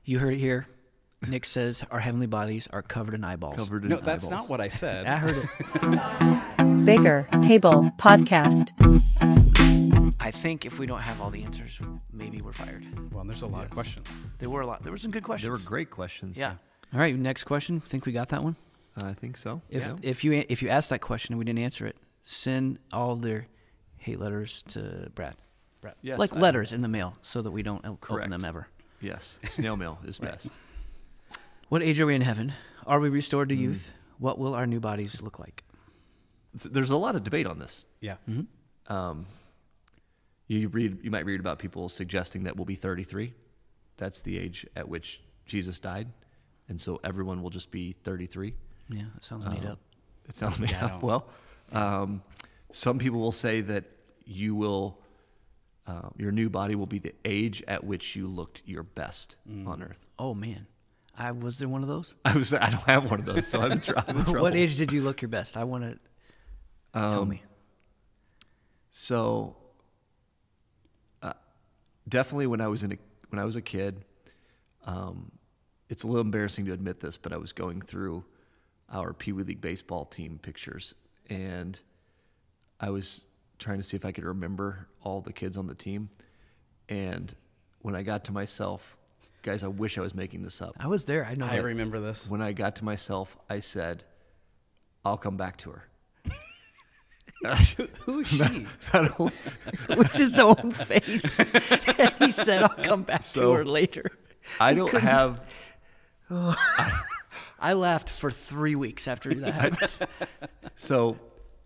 You heard it here. Nick says our heavenly bodies are covered in eyeballs. Covered in No, that's eyeballs. not what I said. I heard it. Bigger Table Podcast. I think if we don't have all the answers, maybe we're fired. Well, there's a lot of questions. There were a lot. There were some good questions. They were great questions. Yeah. All right. Next question. Think we got that one? I think so. If you asked that question and we didn't answer it, send all their hate letters to Brad. Yes, Like letters in the mail, so that we don't open Correct. them ever. Yes. Snail mail is best. What age are we in heaven? Are we restored to youth? What will our new bodies look like? There's a lot of debate on this. Yeah. You might read about people suggesting that we'll be 33. That's the age at which Jesus died, and so everyone will just be 33. Yeah, that sounds made up. It sounds made I up. don't- Well, some people will say that you will, your new body will be the age at which you looked your best on earth. Oh man, was there one of those? I don't have one of those, so I'm in trouble. What age did you look your best? I want to tell me. So, definitely when I was a kid, it's a little embarrassing to admit this, but I was going through our Pee Wee League baseball team pictures, and I was trying to see if I could remember all the kids on the team. And when I got to myself, guys, I wish I was making this up. I was there. I know. I that. remember this. When I got to myself, I said, "I'll come back to her." Who's she? It was his own face. And he said, "I'll come back to her later." I don't have. I laughed for 3 weeks after that happened. So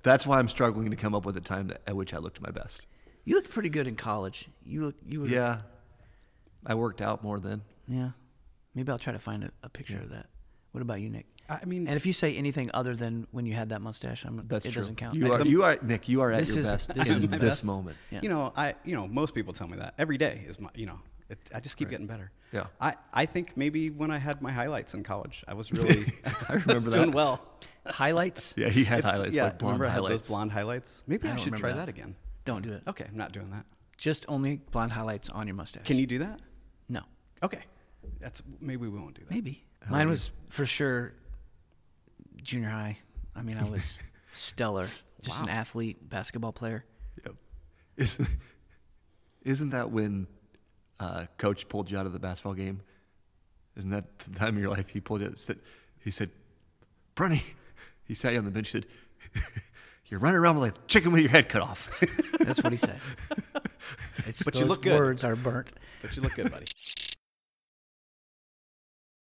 that's why I'm struggling to come up with a time at which I looked my best. You looked pretty good in college. You were. Yeah, I worked out more then. Yeah. Maybe I'll try to find a picture of that. What about you, Nick? I mean, And if you say anything other than when you had that mustache, That's it true. doesn't count. You are Nick. You are at This your is- best this in is my this best. moment. Yeah. most people tell me that every day is my, I just keep getting better. Yeah. I think maybe when I had my highlights in college, I was really, I remember doing that. well. Highlights? Yeah, he had It's- highlights, yeah, like blonde remember I had highlights. those blonde highlights? Maybe I I, don't should try remember that that. again. Don't do it. Okay, I'm not doing that. Just only blonde highlights on your mustache. Can you do that? No. Okay, maybe we won't do that. Maybe. Mine was for sure junior high. I mean, I was stellar. Just an Wow. athlete, basketball player. Yep. Isn't that when coach pulled you out of the basketball game? Isn't that the time of your life he pulled you? He said, "Bronny," he sat you on the bench. He said, "You're running around like a chicken with your head cut off." That's what he said. But you those look good. words are burnt. But you look good, buddy.